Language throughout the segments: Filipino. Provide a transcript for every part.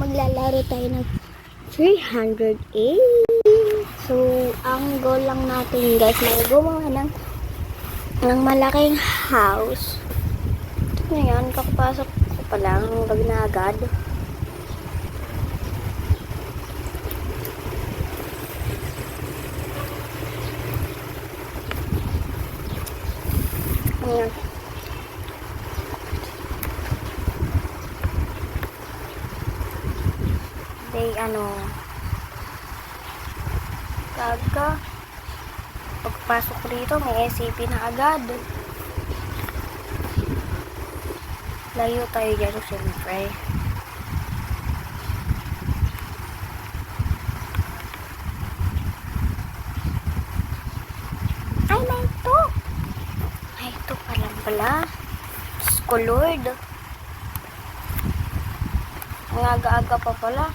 maglalaro tayo ng 308. So, ang goal lang natin guys, may gumawa ng malaking house. Ngayon, kakapasok ko pa lang, wag na agad. Ayan. Kaga pagpasok rito may SCP na agad. Layo tayo dyan siyempre. Ay, may ito pa lang pala. Diyos ko Lord, ang aga-aga pa pala.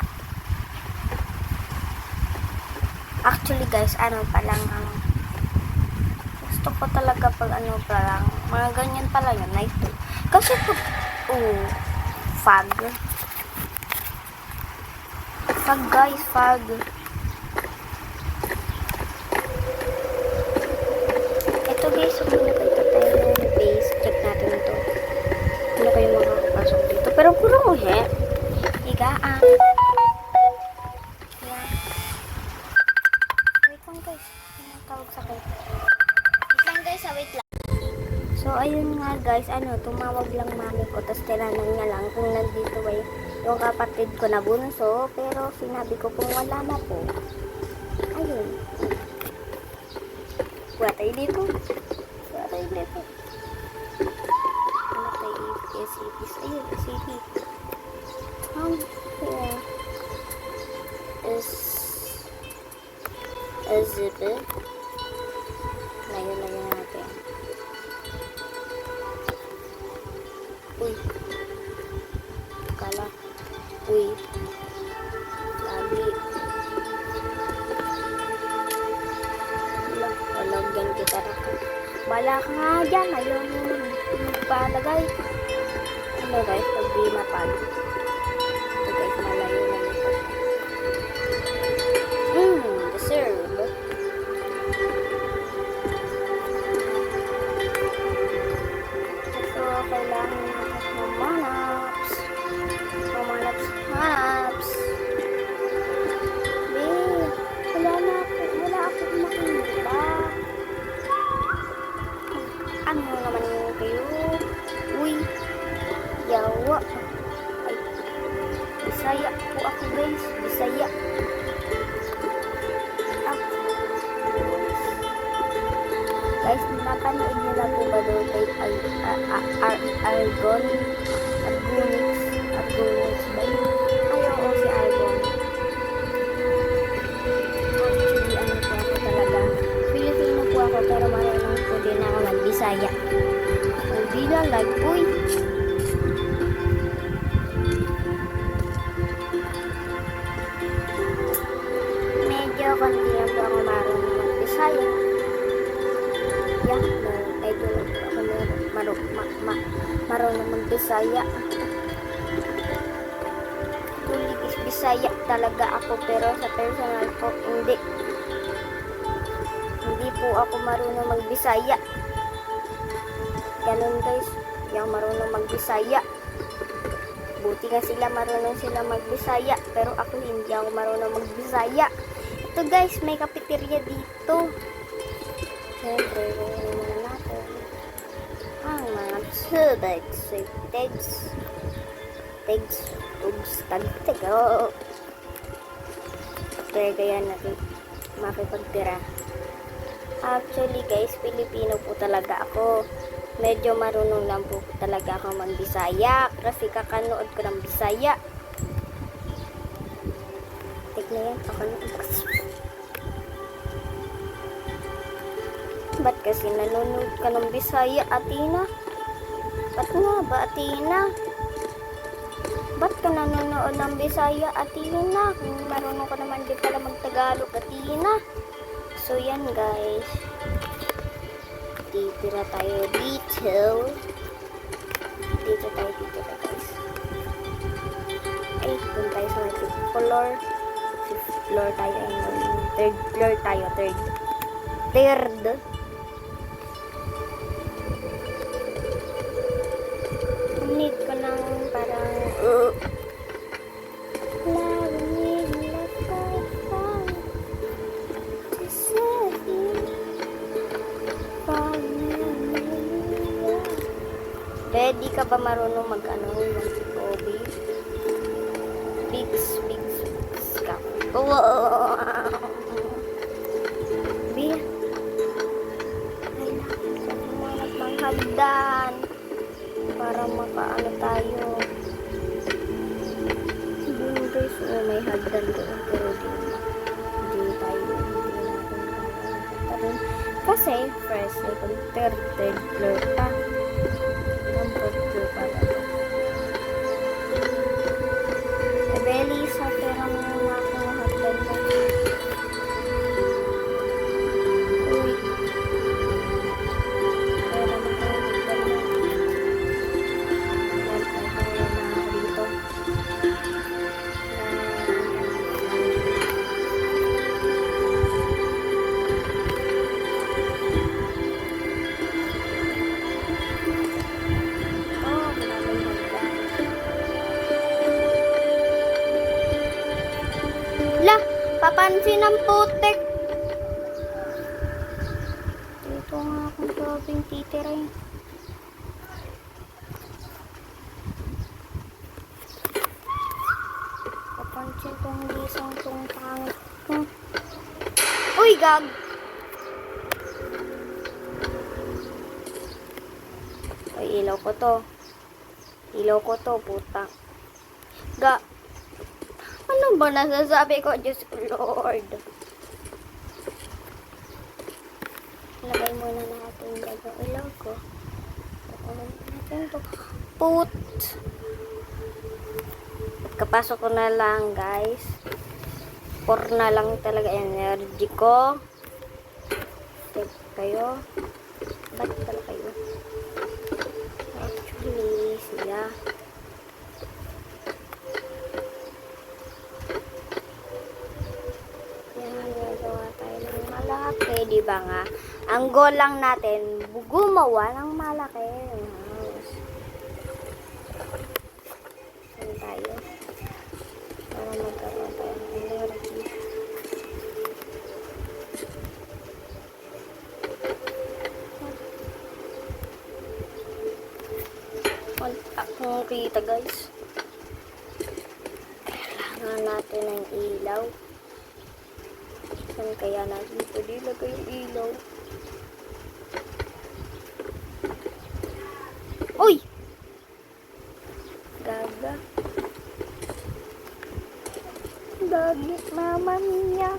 Actually guys, pa lang ang gusto ko talaga pag pa lang, mga ganyan pala yun, night 2. Kasi pag, fog guys, fog. Ito guys, kung nakita tayo ng base, check natin ito. Ano kayo makakapasok dito? Pero kurang higaan. So, ayun nga guys, tumawag lang mami ko, tapos tinanong niya lang kung nandito ba yung kapatid ko na bunso, pero sinabi ko kung wala na po. Ayun. Buat tayo dito. Ano tayo SCP? Ayun, SCP. SCP. Layo natin. Uy. Kala. Uy. Lagi. Walagyan kita na. Bala ka nga dyan. Ayaw mo magpalagay. Ano guys? Pag di mapag. Ito guys, malayo na nito. Deserve. Kailangan maps. Wala akong makita. Ano naman kayo? Uy, yawa. Ay, Bisaya po ako guys. Bisaya. Guys, napanood nyo na po ba doon kay Argon at Gunix ba yun? Ayaw si Argon. Actually, po ako talaga. Filipino po ako, pero marunong po din ako mag-Bisaya. Hindi lang like, uy! Medyo konti lang po ako marunong mag-Bisaya. Medyo ako marunong mag-Bisaya. Bisaya talaga ako, pero sa personal ko hindi po ako marunong mag-Bisaya. Ganun guys, yung marunong mag-Bisaya. Buti nga marunong sila mag-Bisaya, pero ako hindi ako marunong mag-Bisaya. Ito guys, may cafeteria dito. Siyempre, muna natin ang mga tags, tagtigo. Kaya ganyan natin makipagtira. Actually guys, Pilipino po talaga ako. Medyo marunong lang po talaga ako mag-Bisaya kasi kakanood ko ng Bisaya. Tignan yan, kakanood kasi. Ba't kasi nanonood ka ng Bisaya, Athena? Ba't nga ba, Athena? Ba't ka nanonood ng Bisaya, Athena? Kung marunong ka naman din pala mag-Tagalog, Athena. So, yan guys. Titira tayo dito. Dito tayo guys. 8. Doon tayo sa may 5th floor. 5th floor tayo. Ayun, 3rd floor tayo. 3rd. Need ko ng parang love me like I found to set you from me. Ready ka ba marunong mag-ano ng Kobe? Bigs ka. Wow! Bia. Kailangan ko mga panghagdan para makaano tayo. Doon guys, may hagdan doon pero hindi tayo natin kasi first, second, third floor pa. Ang fourth floor pa na to. Belly sa perang mga akong hagdan na. Uy. Pero makahagdan na. Papansin ang putik. Dito nga akong gawing titirin. Papansin kong gisang tong pangit. Uy, gag! Ay, ilaw ko to. Ilaw ko to, puta. Ano ba nasasabi ko? Diyos ko, Lord. Lagay muna natin yung ilaw ko. Pakulan natin to. Put. At kapasok ko na lang, guys. 4 na lang talaga energy ko. Check kayo. Ba't pala kayo? Actually, sila. Malaki, di ba nga? Ang goal lang natin, gumawa ng malaki. Saan tayo? Para magkaroon tayo ng energy. Kung kita, guys. Kailangan natin ng ilaw. Saan kaya natin ito nilagay yung ilaw? Uy! Gaga. Gagi naman niya.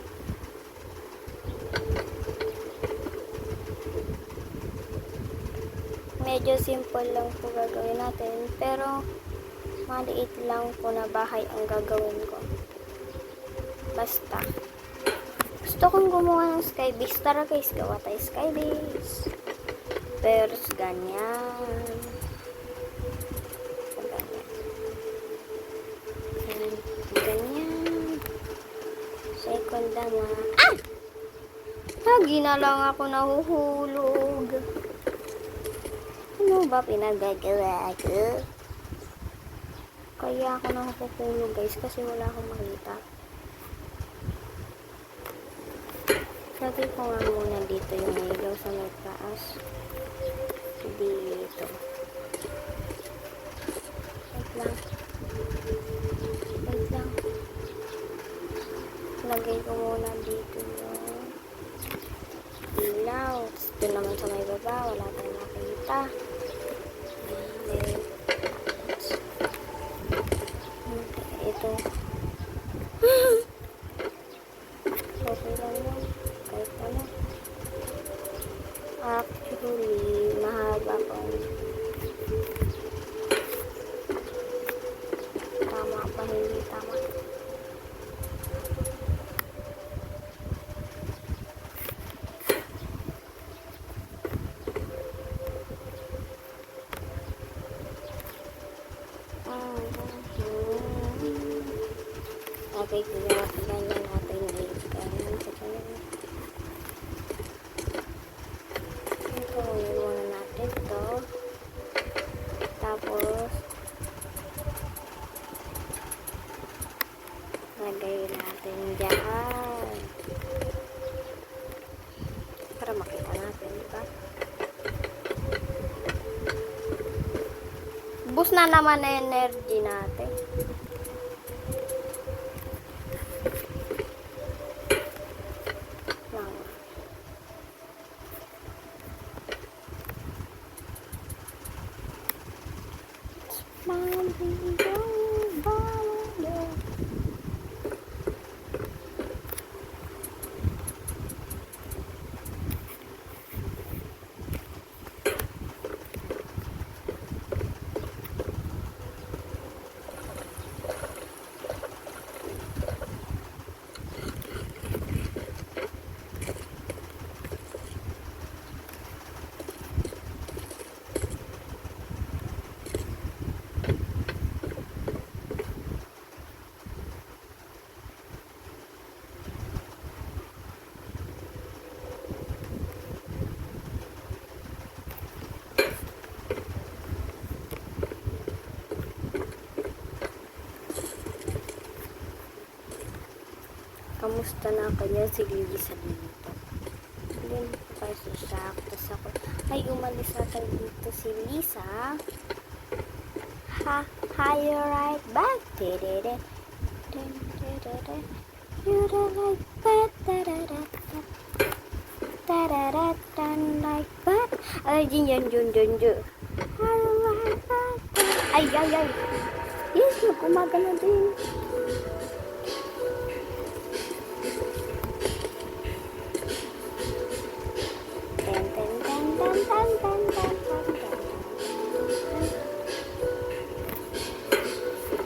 Medyo simple lang po gagawin natin. Pero maliit lang po na bahay ang gagawin ko. Basta. Gusto kong gumawa ng sky base. Tara guys, gawa tayo sky base. First, ganyan. Ganyan. Second naman. Ah! Lagi na lang ako nahuhulog. Ano ba pinagagawa ko? Kaya ako nahuhulog guys kasi wala akong makita. Lagay ko nga muna dito yung ilaw sa may taas. Dito. Wait lang. Wait lang. Lagay ko muna dito yung ilaw. Dito naman sa may baba. Wala tayong nakita. Ito. Okay lang yun. Kahit ano. Actually, mahaba pang tama pa, hindi tama. Okay, ganyan natin ulit. Ganyan sa kanila. Ito, muna natin ito. Tapos, lagay natin dyan. Para makita natin, diba? Boost na naman na energy natin. Kamusta na kanya si Lily sa dito? Hindi pa siya. Tapos ako, ay umalis na tayo dito si Lisa. Hi, you right back. You don't like that. Like that. Ay, yun. Ay. Yes, gumagana din.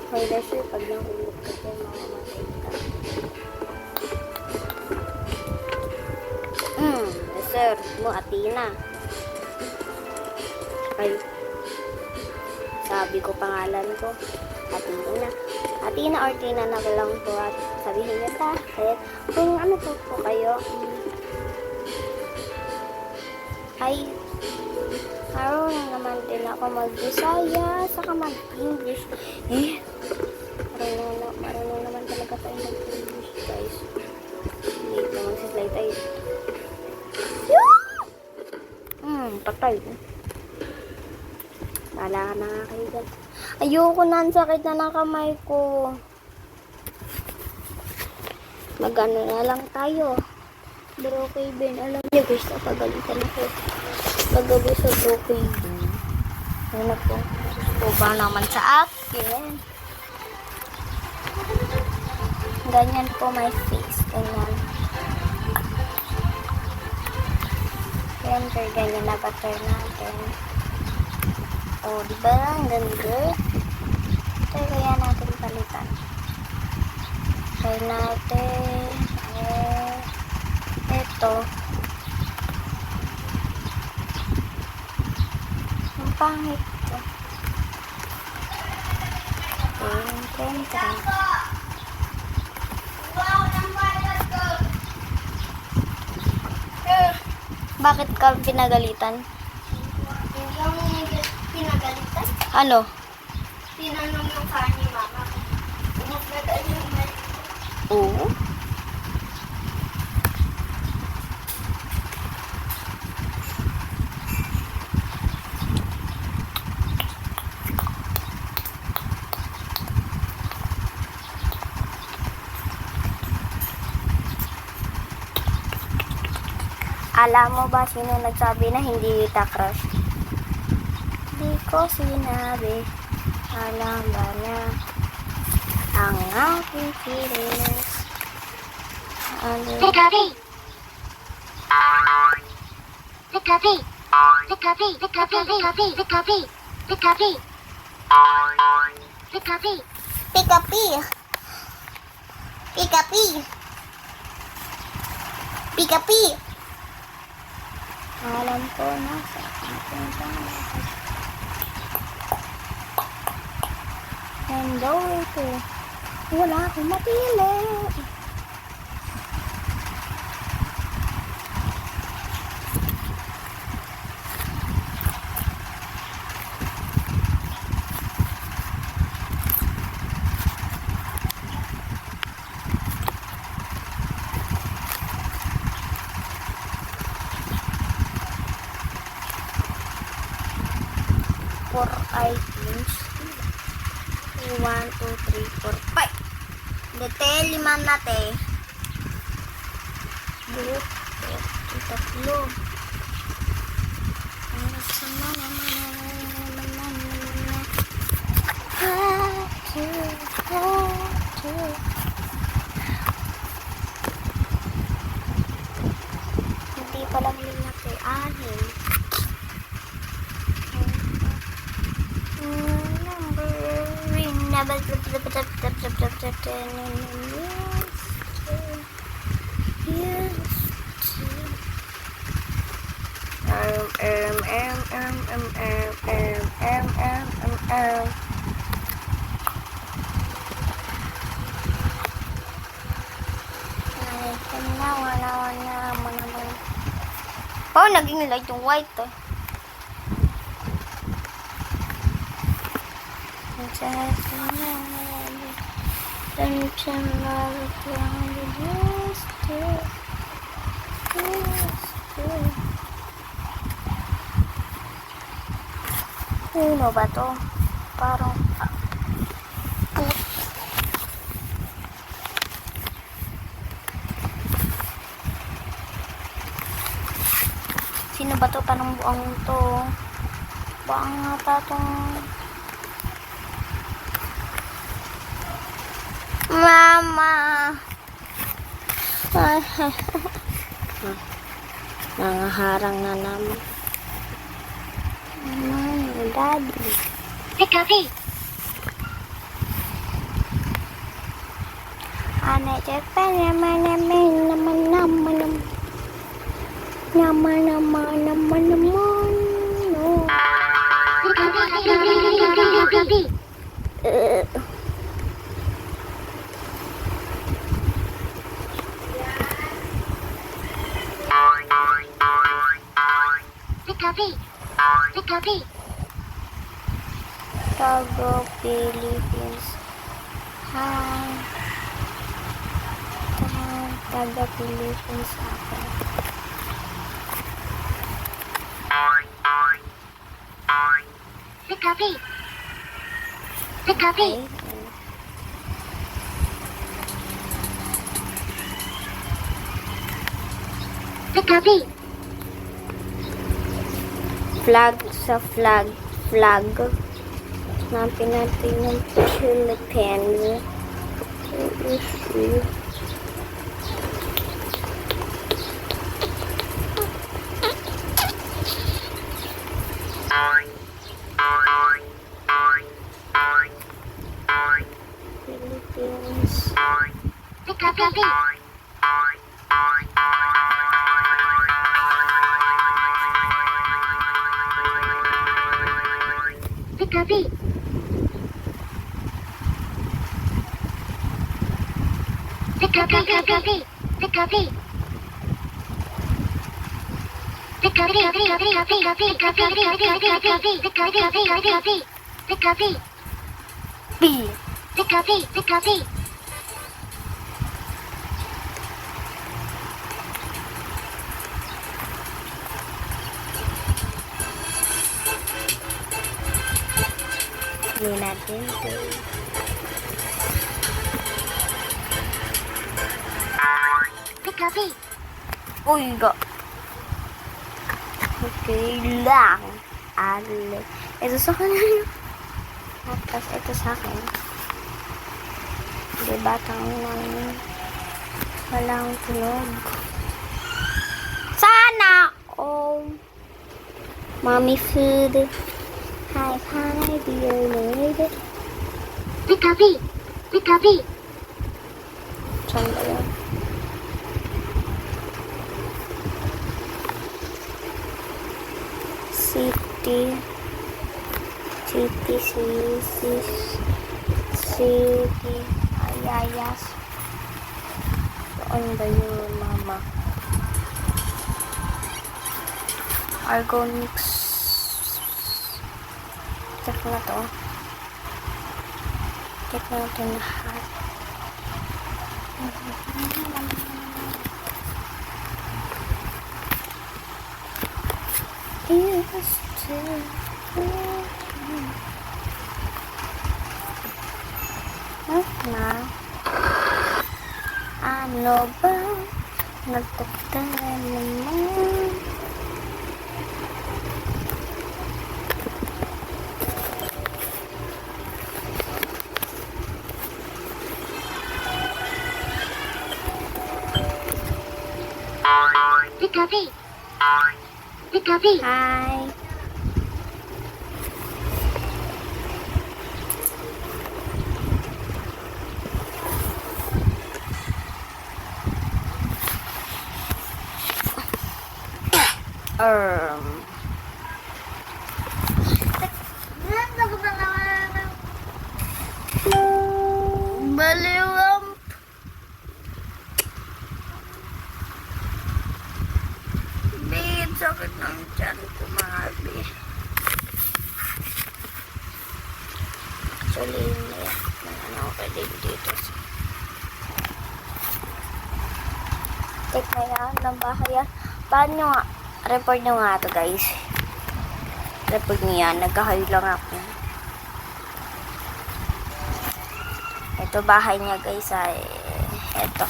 Hoy, Leslie, pag nahulog ka dyan, mamamatay ka. Deserve mo, Athena. Ay, sabi ko pangalan ko, Athena. Athena or Tina na lang po at sabihin niyo ta. Kaya, kung ano po kayo, ay, marunong naman din ako mag-Bisaya, saka mag-English. Marunong naman talaga tayo mag-English, guys. Late naman si Slay tayo. Patay. Wala ka na nga kayo dyan. Ayoko na, ang sakit na ng kamay ko. Mag-ano na lang tayo. Brokey Ben. Alam niyo guys, napagalitan ako. Paggabi sa Brokey Ben. Ano po? Ba naman sa akin. Ganyan po my face. Ganyan. Siyempre, ganyan na butter natin. O, diba? Ang ganda. Ito, kaya natin palitan. Try natin. Ito. Ang pangit ko. Tren. Bakit ka pinagalitan? Pinagalitan? Ano? Tinanong yung car ni mama. Pinagalitan yung bike. Oo. Alam mo ba sino nagsabi na hindi kita crush? Di ko sinabi. Alam ba niya ang aking feelings? Pikapi! Alam ko na sa aking and lower to Wala akong mapili. Four items. 1, 2, 3, 4, 5. Dete, 5 na te. Buhok. Tatlo. Hindi pala lima te. 6. Oh, naging light yung white eh. Ano ba to? Parang sino ba to? Tanong buang to. Buang nga ta tong Mama. Nangaharang na naman. Mama, Daddy. Pikapi. Ane Japan naman. No. Pikapi. Pikapi. Tago Philippines. Hi. Taga Philippines ako. Pikapi. Pikapi. Pikapi. Flag sa flag. Hanapin natin yung Philippines. Philippines. Pikapi. Pikapi. Pikapi. Pikapi. Pikapi. Hindi natin ito. Pikapi. Uy, ga. Okay lang. Alit. Ito sa kanila. Tapos ito sa akin. Di batang namin. Walang tunog. Sana! Oh. Mommy food. Hi, dear lady. Pikapi. Pikapi. Saan ba yun? City. City. Ayan. Visayas. Saan ba yun, mama? Argonix. Check na to. Check natin lahat. Yes, na. Ano ba? Nagtagtala naman. Pikapi. Pikapi. Hi. Um. Baliwam. Babe, sakit ng tiyan ko, mabi. Actually, naiyak na ano ako dito. Check na yan, ng bahay yan. Paano nyo nga? Report nyo nga ito, guys. Report nyo yan, nagkahayo lang ako. Ito bahay niya, guys, ay ito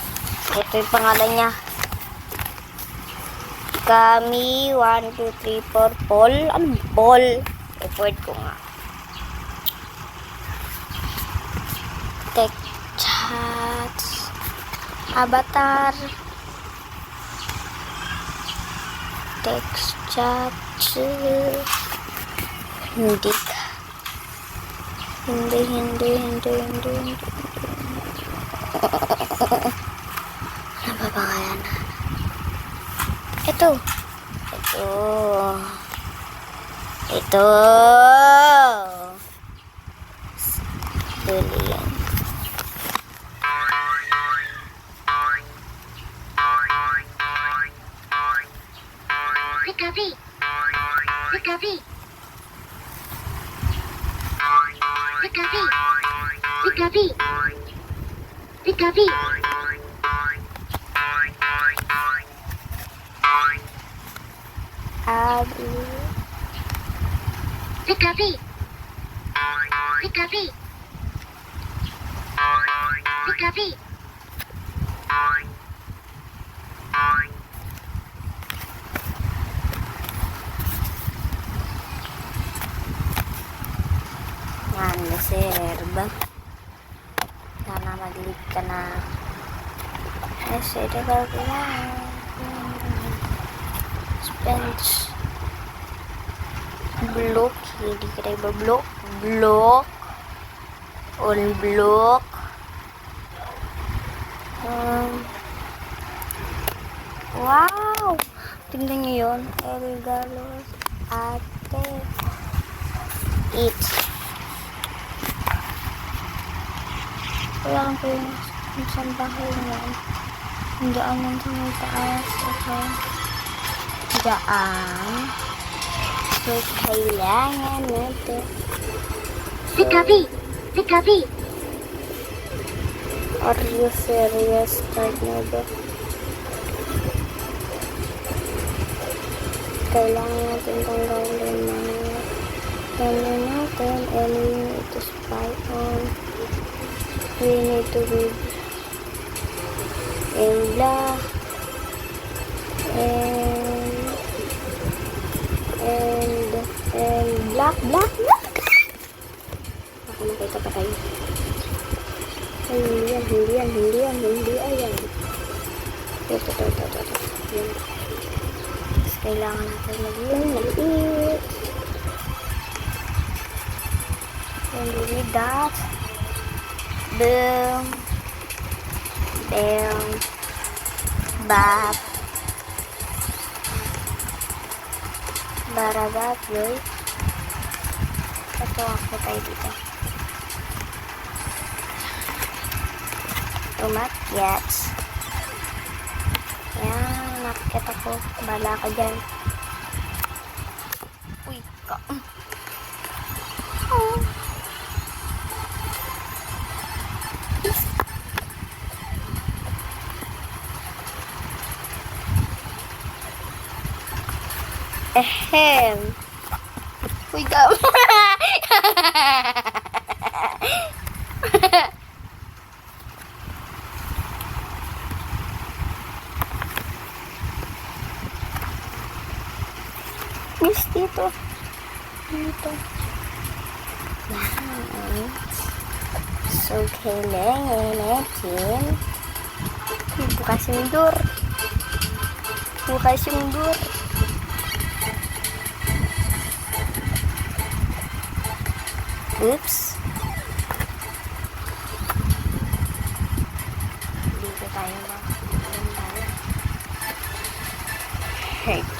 yung pangalan niya. Kami 1, 2, 3, 4 Paul. Anong Paul? Report ko nga. Tech chats. Avatar. Text chats. Hindi. Ano ba pangalan na? Ito. Dali yan. Pikapi. Pikapi. Pikapi. Pikapi. Pikapi. Abi. Pikapi. Pikapi. Pikapi. Yan, reserve. Sana mag-lead ka na. Reserve ka lang. Spence. Block. Hindi ka tayo ba-block? Block. On block. Wow! Tingnan nyo yun. Elgalos. Ate. Eat. Wala kang kayo sa bahay niya. Daan lang sa may taas. Okay. Daan. So, kailangan natin. Pikapi. Pikapi. Are you serious? Start na ba? Kailangan natin tanggalin mga ano natin, and we need to spy on. We need to be in black and black. Ako nakita pa tayo. Hindi yan. Ito. Yan. Tapos kailangan natin maliit. And we need that. Boom. Bam. Bap. Baragat, guys. Ito ako tayo dito. umakyat. Yan, nakyat ako. Bala ka dyan. Uy, ka. Oh. Ehem. Uy, ka. Miss, dito. Dito. Yan. So, kailangan natin bukas yung door. Bukas yung door. Oops. Dito tayo ba? Dito tayo. Hurt.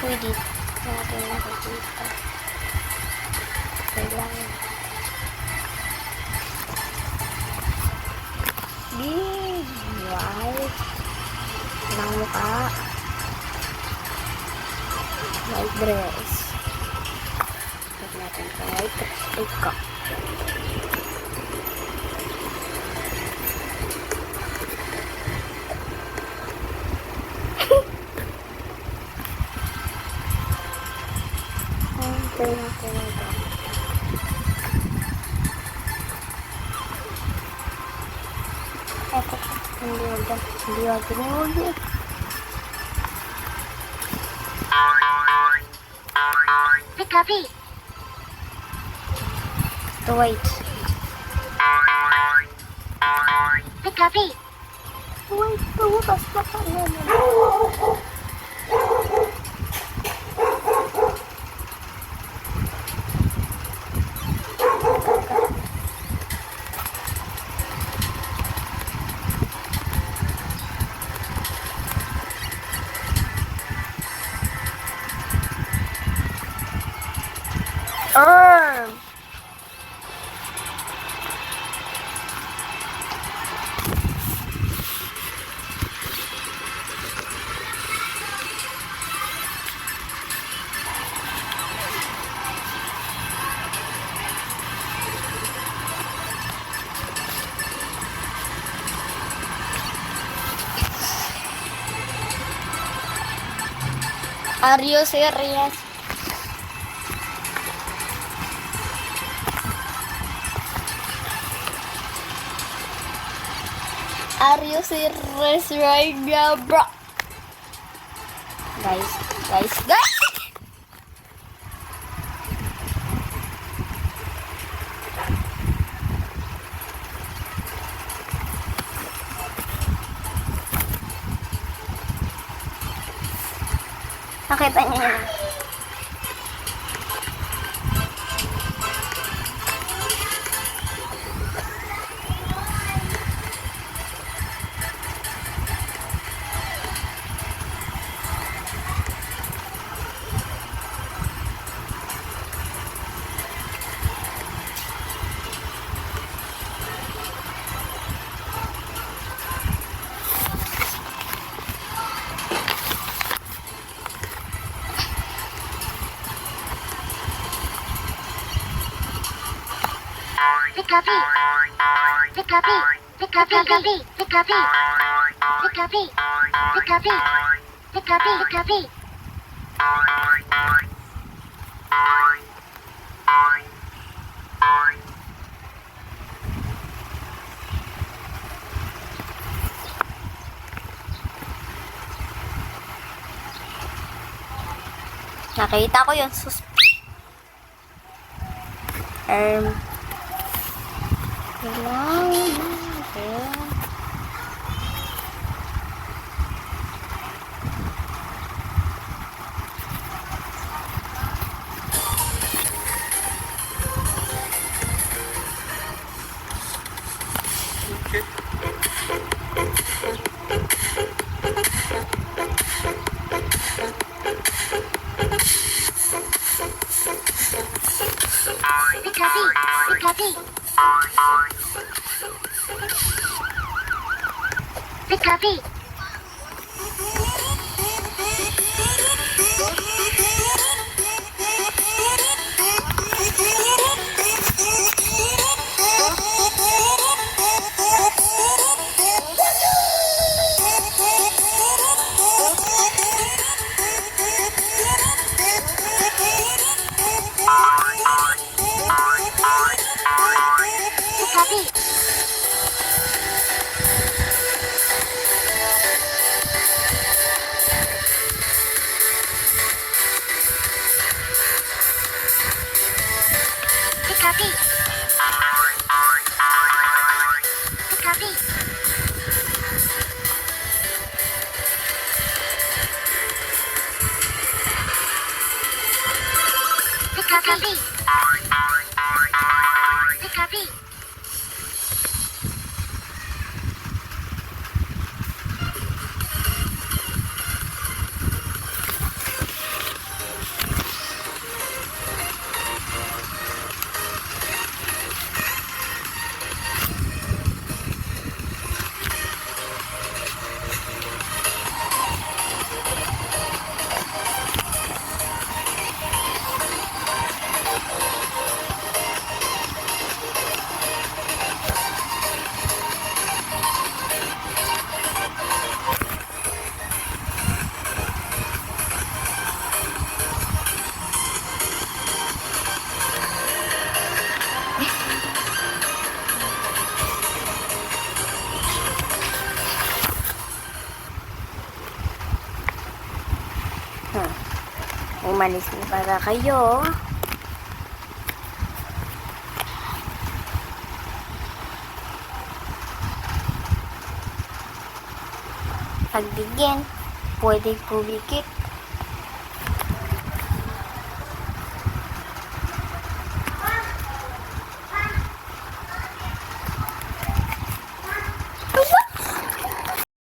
Uy, dito natin nakikita. Kailangan. Big white. Walang mukha. White dress. Huwag natin ito white dress. Ikaw. Ito natin ito. Eto. Hindi wag. Hindi wag. Hindi wag. Copy. Ito white. Copy. White. Ito bukas na pa. Arm. Are you serious? Are you serious right now, bro? Guys. Nakita niyo yun. Copy. Nakita ko yun. Kailangan natin. Copy. Pikapi. Pikapi. Pikapi. Pikapi. Pikapi. Pikapi. Umalis na para kayo. Pagbigyan, pwede pumikit